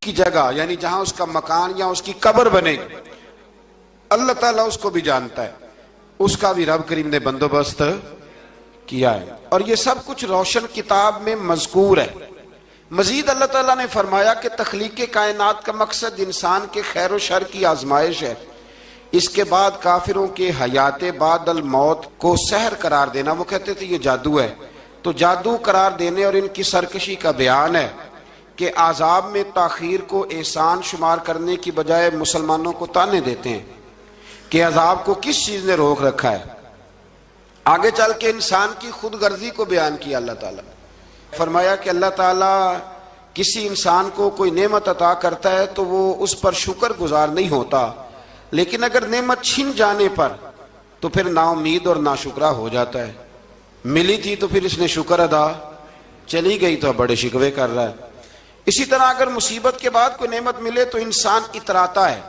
کی جگہ یعنی جہاں اس کا مکان یا اس کی قبر بنے گی، اللہ تعالیٰ اس کو بھی جانتا ہے، اس کا بھی رب کریم نے بندوبست کیا ہے، اور یہ سب کچھ روشن کتاب میں مذکور ہے۔ مزید اللہ تعالیٰ نے فرمایا کہ تخلیق کائنات کا مقصد انسان کے خیر و شر کی آزمائش ہے، اس کے بعد کافروں کے حیات بعد الموت کو سحر قرار دینا۔ وہ کہتے تھے یہ جادو ہے، تو جادو قرار دینے اور ان کی سرکشی کا بیان ہے کہ عذاب میں تاخیر کو احسان شمار کرنے کی بجائے مسلمانوں کو تانے دیتے ہیں کہ عذاب کو کس چیز نے روک رکھا ہے۔ آگے چل کے انسان کی خود غرضی کو بیان کیا اللہ تعالیٰ، فرمایا کہ اللہ تعالیٰ کسی انسان کو کوئی نعمت عطا کرتا ہے تو وہ اس پر شکر گزار نہیں ہوتا، لیکن اگر نعمت چھن جانے پر تو پھر نا امید اور ناشکرا ہو جاتا ہے۔ ملی تھی تو پھر اس نے شکر ادا، چلی گئی تو بڑے شکوے کر رہا ہے۔ اسی طرح اگر مصیبت کے بعد کوئی نعمت ملے تو انسان اتراتا ہے،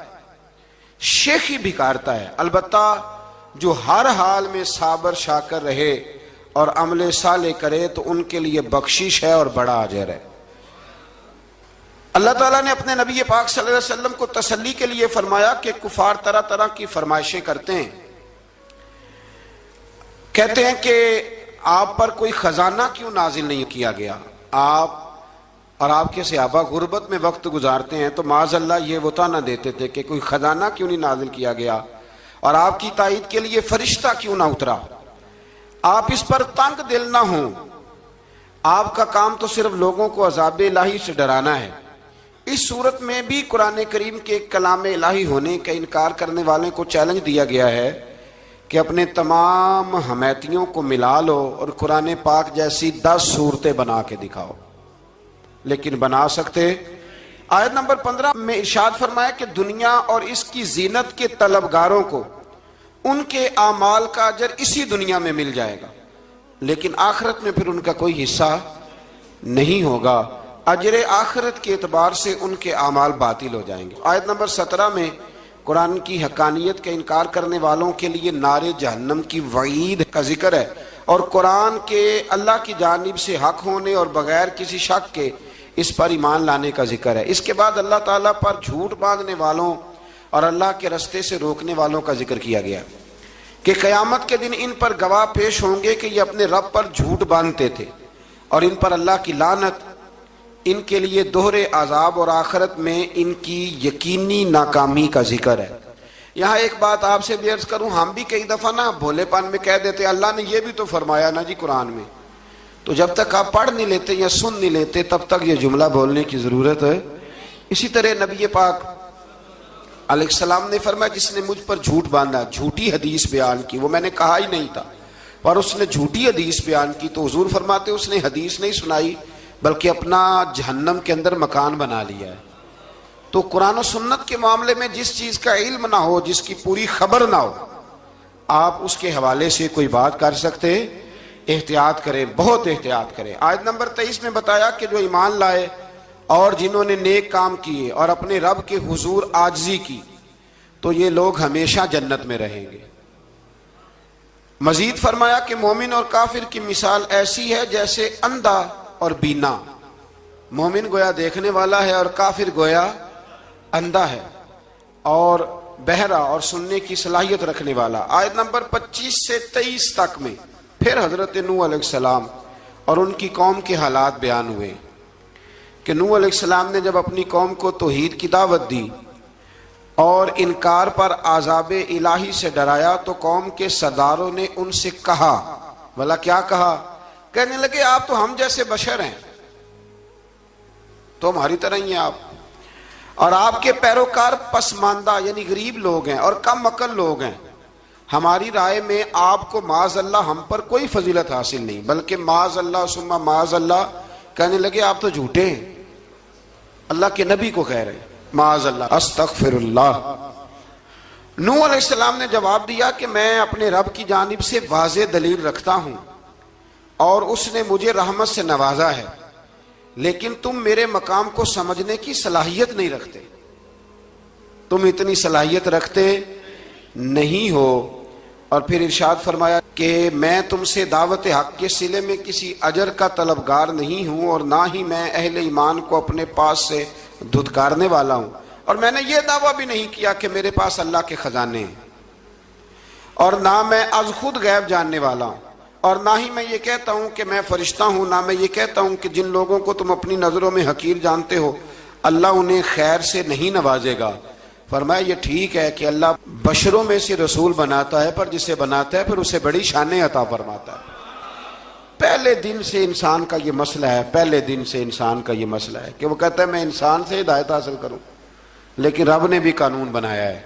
شیخی بھکارتا ہے۔ البتہ جو ہر حال میں صابر شاکر رہے اور عمل صالح کرے تو ان کے لیے بخشش ہے اور بڑا اجر ہے۔ اللہ تعالیٰ نے اپنے نبی پاک صلی اللہ علیہ وسلم کو تسلی کے لیے فرمایا کہ کفار طرح طرح کی فرمائشیں کرتے ہیں، کہتے ہیں کہ آپ پر کوئی خزانہ کیوں نازل نہیں کیا گیا، آپ اور آپ کے صحابہ غربت میں وقت گزارتے ہیں، تو معاذ اللہ یہ وہ طعنہ دیتے تھے کہ کوئی خزانہ کیوں نہیں نازل کیا گیا، اور آپ کی تائید کے لیے فرشتہ کیوں نہ اترا۔ آپ اس پر تنگ دل نہ ہوں، آپ کا کام تو صرف لوگوں کو عذاب الہی سے ڈرانا ہے۔ اس صورت میں بھی قرآن کریم کے کلام الہی ہونے کا انکار کرنے والوں کو چیلنج دیا گیا ہے کہ اپنے تمام حمیتیوں کو ملا لو اور قرآن پاک جیسی 10 صورتیں بنا کے دکھاؤ، لیکن بنا سکتے؟ آیت نمبر 15 میں ارشاد فرمایا کہ دنیا اور اس کی زینت کے طلبگاروں کو ان کے اعمال کا اجر اسی دنیا میں مل جائے گا، لیکن آخرت میں پھر ان کا کوئی حصہ نہیں ہوگا، اجر آخرت کے اعتبار سے ان کے اعمال باطل ہو جائیں گے۔ آیت نمبر 17 میں قرآن کی حقانیت کا انکار کرنے والوں کے لیے نار جہنم کی وعید کا ذکر ہے، اور قرآن کے اللہ کی جانب سے حق ہونے اور بغیر کسی شک کے اس پر ایمان لانے کا ذکر ہے۔ اس کے بعد اللہ تعالیٰ پر جھوٹ باندھنے والوں اور اللہ کے رستے سے روکنے والوں کا ذکر کیا گیا کہ قیامت کے دن ان پر گواہ پیش ہوں گے کہ یہ اپنے رب پر جھوٹ باندھتے تھے، اور ان پر اللہ کی لعنت، ان کے لیے دوہرے عذاب اور آخرت میں ان کی یقینی ناکامی کا ذکر ہے۔ یہاں ایک بات آپ سے بھی عرض کروں، ہم بھی کئی دفعہ نا بھولے پان میں کہہ دیتے ہیں اللہ نے یہ بھی تو فرمایا نا جی قرآن میں، تو جب تک آپ پڑھ نہیں لیتے یا سن نہیں لیتے تب تک یہ جملہ بولنے کی ضرورت ہے۔ اسی طرح نبی پاک علیہ السلام نے فرمایا جس نے مجھ پر جھوٹ باندھا، جھوٹی حدیث بیان کی، وہ میں نے کہا ہی نہیں تھا اور اس نے جھوٹی حدیث بیان کی، تو حضور فرماتے اس نے حدیث نہیں سنائی بلکہ اپنا جہنم کے اندر مکان بنا لیا ہے۔ تو قرآن و سنت کے معاملے میں جس چیز کا علم نہ ہو، جس کی پوری خبر نہ ہو، آپ اس کے حوالے سے کوئی بات کر سکتے؟ احتیاط کریں، بہت احتیاط کریں۔ آیت نمبر 23 میں بتایا کہ جو ایمان لائے اور جنہوں نے نیک کام کیے اور اپنے رب کے حضور عاجزی کی تو یہ لوگ ہمیشہ جنت میں رہیں گے۔ مزید فرمایا کہ مومن اور کافر کی مثال ایسی ہے جیسے اندھا اور بینا، مومن گویا دیکھنے والا ہے اور کافر گویا اندھا ہے اور بہرا اور سننے کی صلاحیت رکھنے والا۔ آیت نمبر 25 سے 23 تک میں پھر حضرت نوح علیہ السلام اور ان کی قوم کے حالات بیان ہوئے کہ نوح علیہ السلام نے جب اپنی قوم کو توحید کی دعوت دی اور انکار پر عذاب الہی سے ڈرایا تو قوم کے سرداروں نے ان سے کہا، بھلا کیا کہا؟ کہنے لگے آپ تو ہم جیسے بشر ہیں، تو ہماری طرح ہی ہیں آپ، اور آپ کے پیروکار پسماندہ یعنی غریب لوگ ہیں اور کم عقل لوگ ہیں، ہماری رائے میں آپ کو معاذ اللہ ہم پر کوئی فضیلت حاصل نہیں، بلکہ معاذ اللہ ثم معاذ اللہ۔ کہنے لگے آپ تو جھوٹے ہیں، اللہ کے نبی کو کہہ رہے ہیں معاذ اللہ، استغفر اللہ۔ نوح علیہ السلام نے جواب دیا کہ میں اپنے رب کی جانب سے واضح دلیل رکھتا ہوں اور اس نے مجھے رحمت سے نوازا ہے، لیکن تم میرے مقام کو سمجھنے کی صلاحیت نہیں رکھتے، تم اتنی صلاحیت رکھتے نہیں ہو۔ اور پھر ارشاد فرمایا کہ میں تم سے دعوت حق کے صلے میں کسی اجر کا طلبگار نہیں ہوں اور نہ ہی میں اہل ایمان کو اپنے پاس سے دھتکارنے والا ہوں، اور میں نے یہ دعویٰ بھی نہیں کیا کہ میرے پاس اللہ کے خزانے ہیں، اور نہ میں از خود غیب جاننے والا ہوں، اور نہ ہی میں یہ کہتا ہوں کہ میں فرشتہ ہوں، نہ میں یہ کہتا ہوں کہ جن لوگوں کو تم اپنی نظروں میں حقیر جانتے ہو اللہ انہیں خیر سے نہیں نوازے گا۔ فرمایا یہ ٹھیک ہے کہ اللہ بشروں میں سے رسول بناتا ہے، پر جسے بناتا ہے پھر اسے بڑی شانیں عطا فرماتا ہے۔ پہلے دن سے انسان کا یہ مسئلہ ہے، پہلے دن سے انسان کا یہ مسئلہ ہے کہ وہ کہتا ہے میں انسان سے ہدایت حاصل کروں، لیکن رب نے بھی قانون بنایا ہے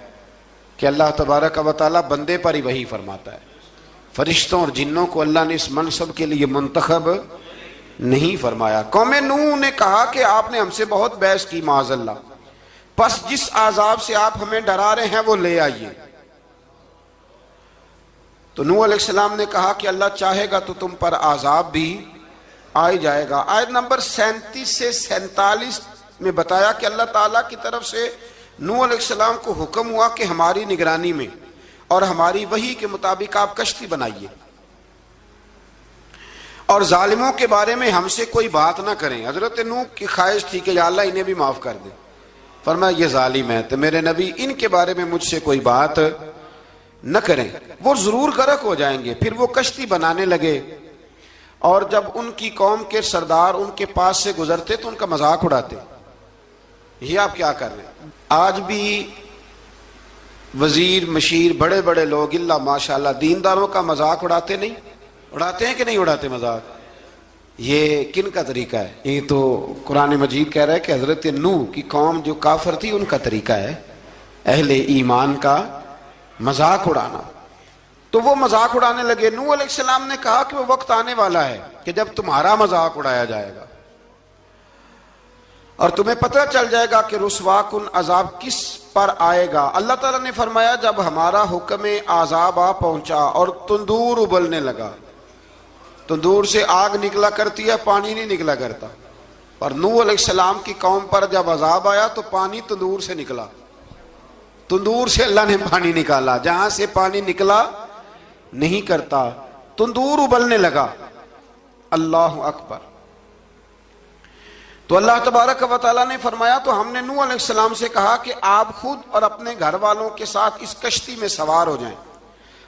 کہ اللہ تبارک و تعالیٰ بندے پر ہی وحی فرماتا ہے۔ فرشتوں اور جنوں کو اللہ نے اس منصب کے لیے منتخب نہیں فرمایا۔ قوم نوح نے کہا کہ آپ نے ہم سے بہت بحث کی معاذ اللہ، پس جس عذاب سے آپ ہمیں ڈرا رہے ہیں وہ لے آئیے۔ تو نوح علیہ السلام نے کہا کہ اللہ چاہے گا تو تم پر عذاب بھی آ جائے گا۔ آیت نمبر 37 سے 47 میں بتایا کہ اللہ تعالیٰ کی طرف سے نوح علیہ السلام کو حکم ہوا کہ ہماری نگرانی میں اور ہماری وحی کے مطابق آپ کشتی بنائیے، اور ظالموں کے بارے میں ہم سے کوئی بات نہ کریں۔ حضرت نوح کی خواہش تھی کہ یا اللہ انہیں بھی معاف کر دے، فرمایا یہ ظالم ہے تو میرے نبی ان کے بارے میں مجھ سے کوئی بات نہ کریں، وہ ضرور غرق ہو جائیں گے۔ پھر وہ کشتی بنانے لگے، اور جب ان کی قوم کے سردار ان کے پاس سے گزرتے تو ان کا مذاق اڑاتے۔ یہ آپ کیا کر رہے ہیں؟ آج بھی وزیر مشیر بڑے بڑے لوگ اللہ ماشاءاللہ دینداروں کا مذاق اڑاتے نہیں؟ اڑاتے ہیں کہ نہیں اڑاتے مذاق؟ یہ کن کا طریقہ ہے؟ یہ تو قرآن مجید کہہ رہا ہے کہ حضرت نوح کی قوم جو کافر تھی ان کا طریقہ ہے اہل ایمان کا مذاق اڑانا۔ تو وہ مذاق اڑانے لگے۔ نوح علیہ السلام نے کہا کہ وہ وقت آنے والا ہے کہ جب تمہارا مذاق اڑایا جائے گا اور تمہیں پتہ چل جائے گا کہ رسوا کن عذاب کس پر آئے گا۔ اللہ تعالیٰ نے فرمایا جب ہمارا حکم عذاب آ پہنچا اور تندور ابلنے لگا، تندور سے آگ نکلا کرتی ہے، پانی نہیں نکلا کرتا، پر نوح علیہ السلام کی قوم پر جب عذاب آیا تو پانی تندور سے نکلا، تندور سے اللہ نے پانی نکالا، جہاں سے پانی نکلا نہیں کرتا، تندور ابلنے لگا۔ اللہ اکبر۔ تو اللہ تبارک و تعالیٰ نے فرمایا تو ہم نے نوح علیہ السلام سے کہا کہ آپ خود اور اپنے گھر والوں کے ساتھ اس کشتی میں سوار ہو جائیں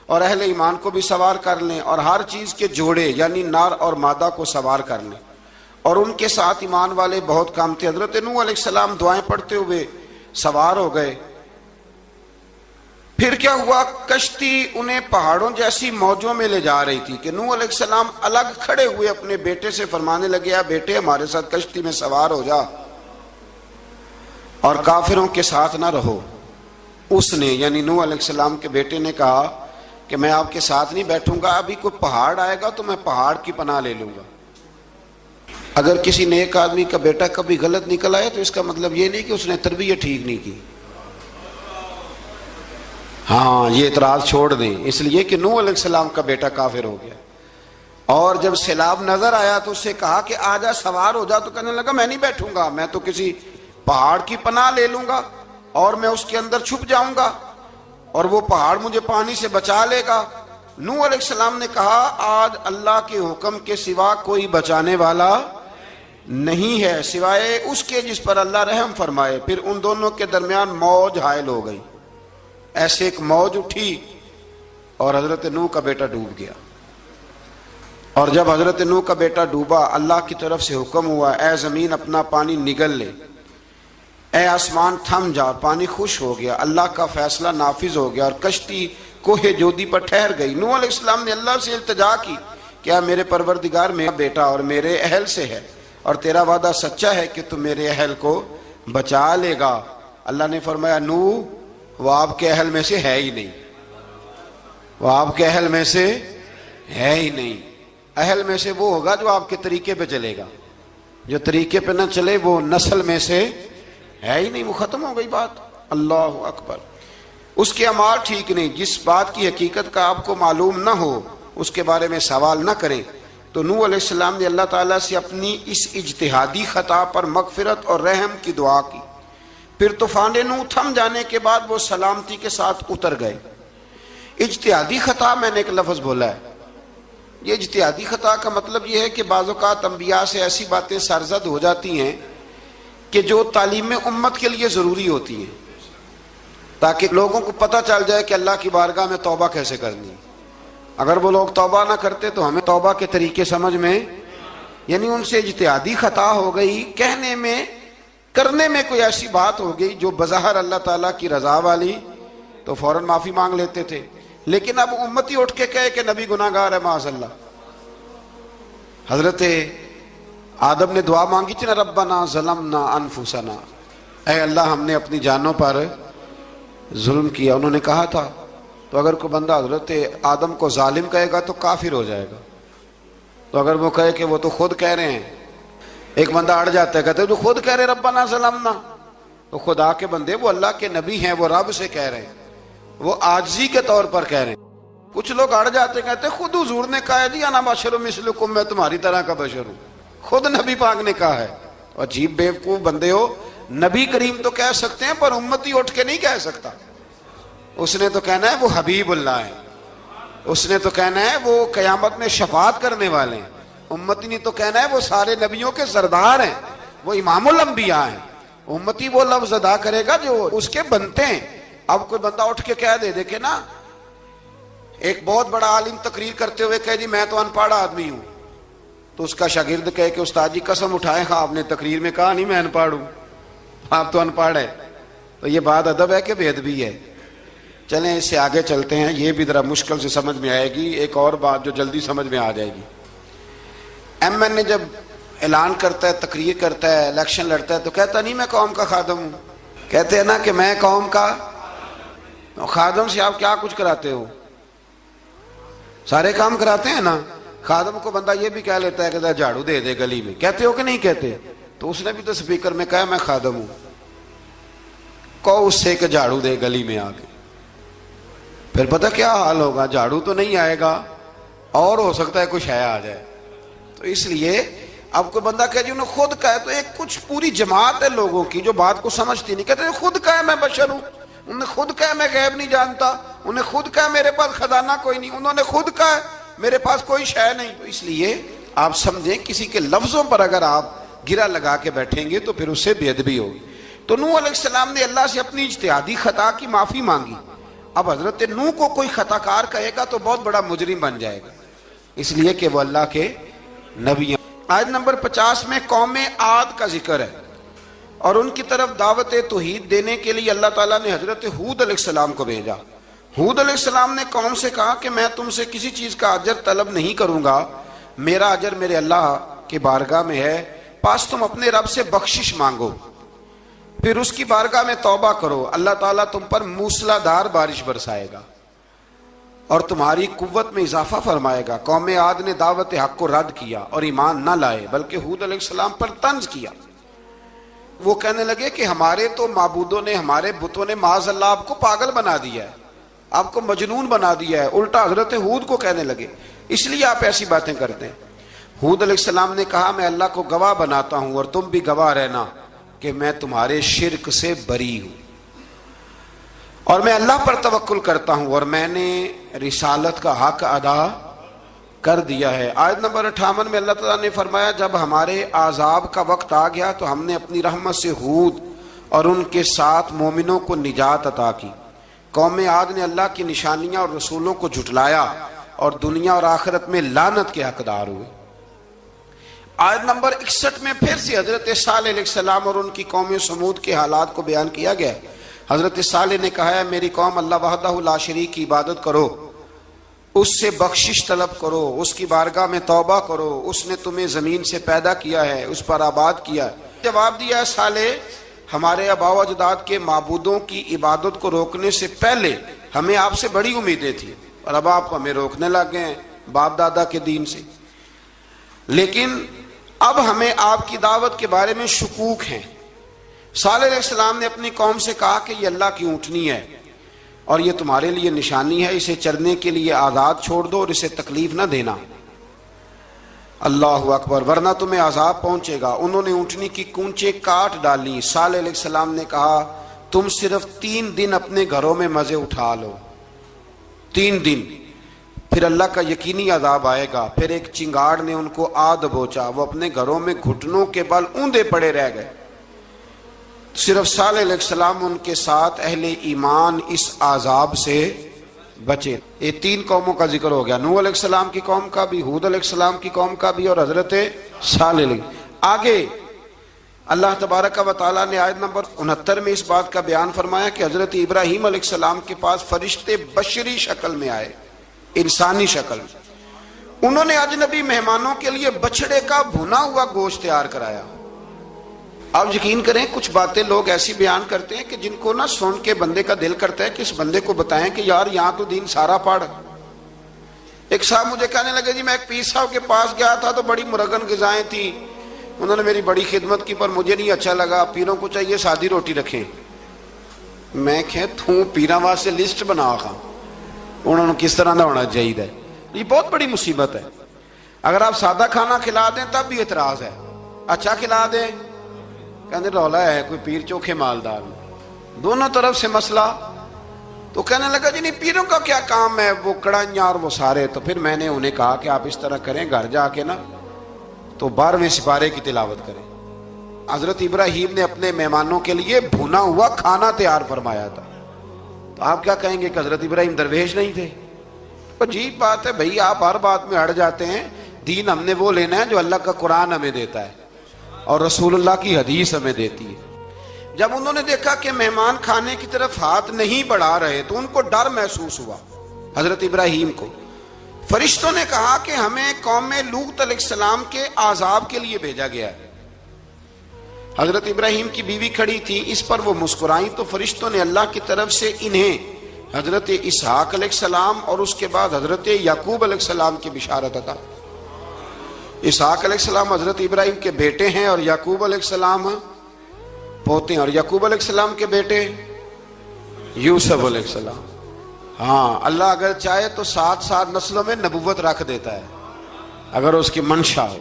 اور اہل ایمان کو بھی سوار کر لیں، اور ہر چیز کے جوڑے یعنی نر اور مادہ کو سوار کر لیں، اور ان کے ساتھ ایمان والے بہت کم تھے۔ حضرت نوح علیہ السلام دعائیں پڑھتے ہوئے سوار ہو گئے۔ پھر کیا ہوا؟ کشتی انہیں پہاڑوں جیسی موجوں میں لے جا رہی تھی کہ نوح علیہ السلام الگ کھڑے ہوئے اپنے بیٹے سے فرمانے لگے بیٹے ہمارے ساتھ کشتی میں سوار ہو جا اور کافروں کے ساتھ نہ رہو۔ اس نے یعنی نوح علیہ السلام کے بیٹے نے کہا کہ میں آپ کے ساتھ نہیں بیٹھوں گا، ابھی کوئی پہاڑ آئے گا تو میں پہاڑ کی پناہ لے لوں گا۔ اگر کسی نیک آدمی کا بیٹا کبھی غلط نکل آئے تو اس کا مطلب یہ نہیں کہ اس نے تربیت ٹھیک نہیں کی، ہاں یہ اعتراض چھوڑ دیں، اس لیے کہ نوح علیہ السلام کا بیٹا کافر ہو گیا، اور جب سیلاب نظر آیا تو اس سے کہا کہ آجا سوار ہو جا، تو کہنے لگا میں نہیں بیٹھوں گا، میں تو کسی پہاڑ کی پناہ لے لوں گا اور میں اس کے اندر چھپ جاؤں گا اور وہ پہاڑ مجھے پانی سے بچا لے گا۔ نوح علیہ السلام نے کہا آج اللہ کے حکم کے سوا کوئی بچانے والا نہیں ہے سوائے اس کے جس پر اللہ رحم فرمائے۔ پھر ان دونوں کے درمیان موج حائل ہو گئی، ایسے ایک موج اٹھی اور حضرت نوح کا بیٹا ڈوب گیا۔ اور جب حضرت نوح کا بیٹا ڈوبا اللہ کی طرف سے حکم ہوا اے زمین اپنا پانی نگل لے، اے آسمان تھم جا، پانی خوش ہو گیا، اللہ کا فیصلہ نافذ ہو گیا اور کشتی کوہ جودی پر ٹھہر گئی۔ نوح علیہ السلام نے اللہ سے التجا کی کہ میرے پروردگار میرا بیٹا اور میرے اہل سے ہے اور تیرا وعدہ سچا ہے کہ تو میرے اہل کو بچا لے گا۔ اللہ نے فرمایا نوح وہ آپ کے اہل میں سے ہے ہی نہیں، وہ آپ کے اہل میں سے ہے ہی نہیں۔ اہل میں سے وہ ہوگا جو آپ کے طریقے پہ چلے گا، جو طریقے پہ نہ چلے وہ نسل میں سے ہے ہی نہیں، وہ ختم ہو گئی بات۔ اللہ اکبر۔ اس کے اعمال ٹھیک نہیں، جس بات کی حقیقت کا آپ کو معلوم نہ ہو اس کے بارے میں سوال نہ کریں۔ تو نوح علیہ السلام نے اللہ تعالیٰ سے اپنی اس اجتہادی خطا پر مغفرت اور رحم کی دعا کی۔ پھر طوفان نوح تھم جانے کے بعد وہ سلامتی کے ساتھ اتر گئے۔ اجتہادی خطا میں نے ایک لفظ بولا ہے، یہ اجتہادی خطا کا مطلب یہ ہے کہ بعض اوقات انبیاء سے ایسی باتیں سرزد ہو جاتی ہیں کہ جو تعلیم امت کے لیے ضروری ہوتی ہیں، تاکہ لوگوں کو پتہ چل جائے کہ اللہ کی بارگاہ میں توبہ کیسے کرنی ہے۔ اگر وہ لوگ توبہ نہ کرتے تو ہمیں توبہ کے طریقے سمجھ میں، یعنی ان سے اجتہادی خطا ہو گئی، کہنے میں کرنے میں کوئی ایسی بات ہو گئی جو بظاہر اللہ تعالیٰ کی رضا والی، تو فوراً معافی مانگ لیتے تھے۔ لیکن اب امتی اٹھ کے کہے کہ نبی گناہ گار ہے، معاذ اللہ۔ حضرت آدم نے دعا مانگی تھی نا، ربنا ظلمنا انفسنا، اے اللہ ہم نے اپنی جانوں پر ظلم کیا، انہوں نے کہا تھا۔ تو اگر کوئی بندہ حضرت آدم کو ظالم کہے گا تو کافر ہو جائے گا۔ تو اگر وہ کہے کہ وہ تو خود کہہ رہے ہیں، ایک بندہ اڑ جاتا ہے، کہتے ہیں تو خود کہہ رہے ربنا ظلمنا، تو خدا کے بندے وہ اللہ کے نبی ہیں، وہ رب سے کہہ رہے ہیں، وہ عاجزی کے طور پر کہہ رہے ہیں۔ کچھ لوگ اڑ جاتے ہیں، کہتے ہیں خود حضور نے کہا ہے جی انا بشر مثلکم، میں تمہاری طرح کا بشر ہوں، خود نبی پاک نے کہا ہے۔ عجیب بیوقوف بندے ہو، نبی کریم تو کہہ سکتے ہیں پر امتی اٹھ کے نہیں کہہ سکتا۔ اس نے تو کہنا ہے وہ حبیب اللہ ہے، اس نے تو کہنا ہے وہ قیامت میں شفاعت کرنے والے ہیں، امتی نے تو کہنا ہے وہ سارے نبیوں کے سردار ہیں، وہ امام الانبیاء ہیں۔ امتی وہ لفظ ادا کرے گا جو اس کے بنتے ہیں۔ اب کوئی بندہ اٹھ کے کہہ دے، دیکھے نا ایک بہت بڑا عالم تقریر کرتے ہوئے کہے جی میں تو ان پڑھ آدمی ہوں، تو اس کا شاگرد کہے کہ استاد جی قسم اٹھائے آپ نے تقریر میں کہا نہیں میں ان پڑھ ہوں، آپ تو ان پڑھ ہے۔ تو یہ بات ادب ہے کہ بے ادبی ہے؟ چلیں اس سے آگے چلتے ہیں، یہ بھی ذرا مشکل سے سمجھ میں آئے گی۔ ایک اور بات جو جلدی سمجھ میں آ جائے گی، ایم این اے جب اعلان کرتا ہے، تقریر کرتا ہے، الیکشن لڑتا ہے، تو کہتا نہیں میں قوم کا خادم ہوں، کہتے ہیں نا کہ میں قوم کا خادم سے آپ کیا کچھ کراتے ہو؟ سارے کام کراتے ہیں نا۔ خادم کو بندہ یہ بھی کہہ لیتا ہے کہ جھاڑو دے دے گلی میں، کہتے ہو کہ نہیں کہتے؟ تو اس نے بھی تو سپیکر میں کہا میں خادم ہوں، کہو اس سے کہ جھاڑو دے گلی میں آ کے، پھر پتہ کیا حال ہوگا؟ جھاڑو تو نہیں آئے گا اور ہو سکتا ہے کچھ ہے آ جائے۔ تو اس لیے اب کوئی بندہ کہے جی انہوں نے خود کہا ہے، تو ایک کچھ پوری جماعت ہے لوگوں کی جو بات کو سمجھتی نہیں، کہتے ہیں خود کہا ہے میں بشر ہوں، انہوں نے خود کہا میں غیب نہیں جانتا، انہوں نے خود کہا میرے پاس خزانہ کوئی نہیں، انہوں نے خود کہا میرے پاس کوئی شے نہیں۔ تو اس لیے آپ سمجھیں کسی کے لفظوں پر اگر آپ گرا لگا کے بیٹھیں گے تو پھر اس سے بے ادبی ہوگی۔ تو نوح علیہ السلام نے اللہ سے اپنی اجتہادی خطا کی معافی مانگی۔ اب حضرت نوح کو کوئی خطا کار کہے گا تو بہت بڑا مجرم بن جائے گا، اس لیے کہ وہ اللہ کے نبی ہیں۔ آیت نمبر 50 میں قوم عاد کا ذکر ہے، اور ان کی طرف دعوت توحید دینے کے لیے اللہ تعالیٰ نے حضرت ہود علیہ السلام کو بھیجا۔ ہود علیہ السلام نے قوم سے کہا کہ میں تم سے کسی چیز کا اجر طلب نہیں کروں گا، میرا اجر میرے اللہ کی بارگاہ میں ہے، پاس تم اپنے رب سے بخشش مانگو، پھر اس کی بارگاہ میں توبہ کرو، اللہ تعالیٰ تم پر موسلا دار بارش برسائے گا اور تمہاری قوت میں اضافہ فرمائے گا۔ قوم عاد نے دعوت حق کو رد کیا اور ایمان نہ لائے، بلکہ ہود علیہ السلام پر طنز کیا۔ وہ کہنے لگے کہ ہمارے تو معبودوں نے، ہمارے بتوں نے معاذ اللہ آپ کو پاگل بنا دیا ہے، آپ کو مجنون بنا دیا ہے، الٹا حضرت ہود کو کہنے لگے، اس لیے آپ ایسی باتیں کرتے ہیں۔ ہود علیہ السلام نے کہا میں اللہ کو گواہ بناتا ہوں اور تم بھی گواہ رہنا کہ میں تمہارے شرک سے بری ہوں، اور میں اللہ پر توکل کرتا ہوں، اور میں نے رسالت کا حق ادا کر دیا ہے۔ آیت نمبر 58 میں اللہ تعالیٰ نے فرمایا جب ہمارے عذاب کا وقت آ گیا تو ہم نے اپنی رحمت سے ہود اور ان کے ساتھ مومنوں کو نجات عطا کی۔ قوم عاد نے اللہ کی نشانیاں اور رسولوں کو جھٹلایا اور دنیا اور آخرت میں لعنت کے حقدار ہوئے۔ آیت نمبر 61 میں پھر سے حضرت صالح علیہ السلام اور ان کی قوم سمود کے حالات کو بیان کیا گیا۔ حضرت صالح نے کہا ہے میری قوم اللہ وحدہ لا شریک کی عبادت کرو، اس سے بخشش طلب کرو، اس کی بارگاہ میں توبہ کرو، اس نے تمہیں زمین سے پیدا کیا ہے، اس پر آباد کیا ہے۔ جواب دیا ہے صالح ہمارے آباء و اجداد کے معبودوں کی عبادت کو روکنے سے پہلے ہمیں آپ سے بڑی امیدیں تھیں، اور اب آپ ہمیں روکنے لگ گئے ہیں باپ دادا کے دین سے، لیکن اب ہمیں آپ کی دعوت کے بارے میں شکوک ہیں۔ صالح علیہ السلام نے اپنی قوم سے کہا کہ یہ اللہ کی اونٹنی ہے اور یہ تمہارے لیے نشانی ہے، اسے چرنے کے لیے آزاد چھوڑ دو اور اسے تکلیف نہ دینا۔ اللہ اکبر، ورنہ تمہیں عذاب پہنچے گا۔ انہوں نے اونٹنی کی کونچیں کاٹ ڈالی۔ صالح علیہ السلام نے کہا تم صرف 3 دن اپنے گھروں میں مزے اٹھا لو، 3 دن، پھر اللہ کا یقینی عذاب آئے گا۔ پھر ایک چنگاڑ نے ان کو آ دبوچا، وہ اپنے گھروں میں گھٹنوں کے بل اوندے پڑے رہ گئے۔ صرف صالح علیہ السلام ان کے ساتھ اہل ایمان اس عذاب سے بچے. یہ 3 قوموں کا ذکر ہو گیا، نوح علیہ السلام کی قوم کا بھی، ہود علیہ السلام کی قوم کا بھی، اور حضرت صالح علیہ. آگے اللہ تبارک و تعالیٰ نے آیت نمبر 69 میں اس بات کا بیان فرمایا کہ حضرت ابراہیم علیہ السلام کے پاس فرشتے بشری شکل میں آئے، انسانی شکل میں. انہوں نے اجنبی مہمانوں کے لیے بچڑے کا بھنا ہوا گوشت تیار کرایا. آپ یقین کریں کچھ باتیں لوگ ایسی بیان کرتے ہیں کہ جن کو نہ سن کے بندے کا دل کرتا ہے کہ اس بندے کو بتائیں کہ یار یہاں تو دین سارا پڑھ. ایک صاحب مجھے کہنے لگے جی میں ایک پیر صاحب کے پاس گیا تھا تو بڑی مرغن غذائیں تھیں، انہوں نے میری بڑی خدمت کی پر مجھے نہیں اچھا لگا، پیروں کو چاہیے سادی روٹی رکھیں. میں کہ تو پیراں واسطے لسٹ بنا خاں انہوں نے کس طرح دا ہونا چاہیے. یہ بہت بڑی مصیبت ہے. اگر آپ سادہ کھانا کھلا دیں تب بھی اعتراض ہے، اچھا کھلا دیں کہنے رولا ہے کوئی پیر چوکھے مالدار. دونوں طرف سے مسئلہ. تو کہنے لگا جی نہیں پیروں کا کیا کام ہے، وہ کڑائیاں اور وہ سارے. تو پھر میں نے انہیں کہا کہ آپ اس طرح کریں، گھر جا کے نا تو 12ویں سپارے کی تلاوت کریں. حضرت ابراہیم نے اپنے مہمانوں کے لیے بھونا ہوا کھانا تیار فرمایا تھا. تو آپ کیا کہیں گے کہ حضرت ابراہیم درویش نہیں تھے؟ عجیب بات ہے بھائی، آپ ہر بات میں ہٹ جاتے ہیں. دین ہم نے وہ لینا ہے جو اللہ کا قرآن ہمیں دیتا ہے اور رسول اللہ کی حدیث ہمیں دیتی ہے. جب انہوں نے دیکھا کہ مہمان کھانے کی طرف ہاتھ نہیں بڑھا رہے تو ان کو ڈر محسوس ہوا. حضرت ابراہیم کو فرشتوں نے کہا کہ ہمیں قوم لوط علیہ السلام کے عذاب کے لیے بھیجا گیا ہے. حضرت ابراہیم کی بیوی کھڑی تھی، اس پر وہ مسکرائیں تو فرشتوں نے اللہ کی طرف سے انہیں حضرت اسحاق علیہ السلام اور اس کے بعد حضرت یعقوب علیہ السلام کی بشارت عطا. اسحاق علیہ السلام حضرت ابراہیم کے بیٹے ہیں اور یعقوب علیہ السلام پوتے ہیں، اور یعقوب علیہ السلام کے بیٹے یوسف علیہ السلام. ہاں اللہ اگر چاہے تو 7 نسلوں میں نبوت رکھ دیتا ہے اگر اس کی منشا ہو.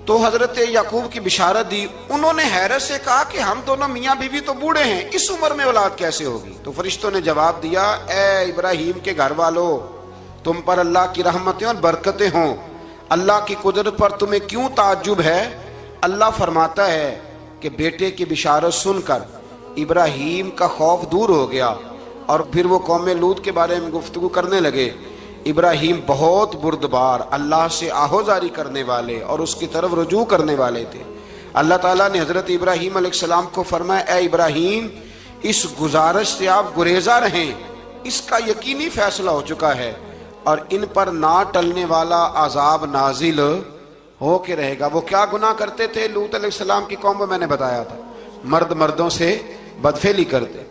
تو حضرت یعقوب کی بشارت دی. انہوں نے حیرت سے کہا کہ ہم دونوں میاں بیوی تو بوڑھے ہیں، اس عمر میں اولاد کیسے ہوگی؟ تو فرشتوں نے جواب دیا اے ابراہیم کے گھر والو، تم پر اللہ کی رحمتیں اور برکتیں ہوں. اللہ کی قدرت پر تمہیں کیوں تعجب ہے؟ اللہ فرماتا ہے کہ بیٹے کی بشارت سن کر ابراہیم کا خوف دور ہو گیا اور پھر وہ قوم لوط کے بارے میں گفتگو کرنے لگے. ابراہیم بہت بردبار، اللہ سے آہوزاری کرنے والے اور اس کی طرف رجوع کرنے والے تھے. اللہ تعالیٰ نے حضرت ابراہیم علیہ السلام کو فرمایا اے ابراہیم اس گزارش سے آپ گریزہ رہیں، اس کا یقینی فیصلہ ہو چکا ہے اور ان پر نہ ٹلنے والا عذاب نازل ہو کے رہے گا. وہ کیا گناہ کرتے تھے لوط علیہ السلام کی قوم میں میں نے بتایا تھا، مرد مردوں سے بدفعلی کرتے.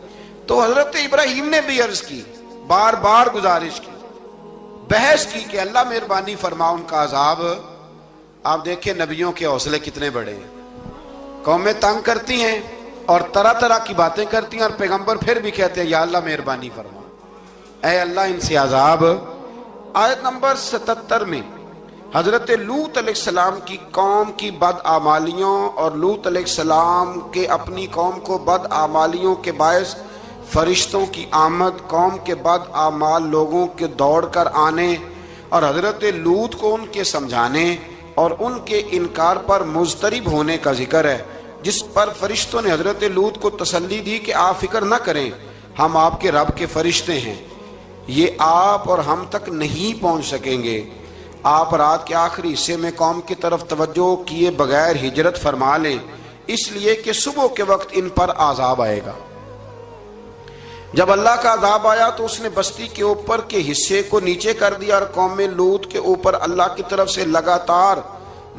تو حضرت ابراہیم نے بھی عرض کی، بار بار گزارش کی، بحث کی کہ اللہ مہربانی فرما ان کا عذاب. آپ دیکھیں نبیوں کے حوصلے کتنے بڑے ہیں. قومیں تنگ کرتی ہیں اور طرح طرح کی باتیں کرتی ہیں اور پیغمبر پھر بھی کہتے ہیں یا اللہ مہربانی فرما، اے اللہ ان سے عذاب. آیت نمبر 77 میں حضرت لوط علیہ السلام کی قوم کی بدعمالیوں اور لوط علیہ السلام کے اپنی قوم کو بدعمالیوں کے باعث فرشتوں کی آمد، قوم کے بدعمال لوگوں کے دوڑ کر آنے اور حضرت لوط کو ان کے سمجھانے اور ان کے انکار پر مضطرب ہونے کا ذکر ہے، جس پر فرشتوں نے حضرت لوط کو تسلی دی کہ آپ فکر نہ کریں، ہم آپ کے رب کے فرشتے ہیں، یہ آپ اور ہم تک نہیں پہنچ سکیں گے. آپ رات کے آخری حصے میں قوم کی طرف توجہ کیے بغیر ہجرت فرما لیں، اس لیے کہ صبح کے وقت ان پر عذاب آئے گا. جب اللہ کا عذاب آیا تو اس نے بستی کے اوپر کے حصے کو نیچے کر دیا اور قوم لوط کے اوپر اللہ کی طرف سے لگاتار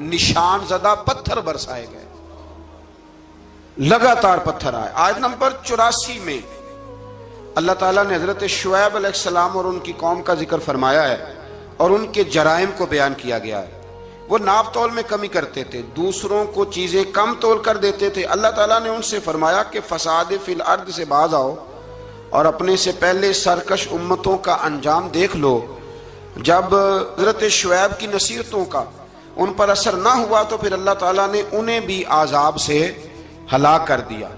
نشان زدہ پتھر برسائے گئے، لگاتار پتھر آئے. آیت نمبر 84 میں اللہ تعالیٰ نے حضرت شعیب علیہ السلام اور ان کی قوم کا ذکر فرمایا ہے اور ان کے جرائم کو بیان کیا گیا ہے. وہ ناپ تول میں کمی کرتے تھے، دوسروں کو چیزیں کم تول کر دیتے تھے. اللہ تعالیٰ نے ان سے فرمایا کہ فساد فی الارض سے باز آؤ اور اپنے سے پہلے سرکش امتوں کا انجام دیکھ لو. جب حضرت شعیب کی نصیحتوں کا ان پر اثر نہ ہوا تو پھر اللہ تعالیٰ نے انہیں بھی عذاب سے ہلاک کر دیا.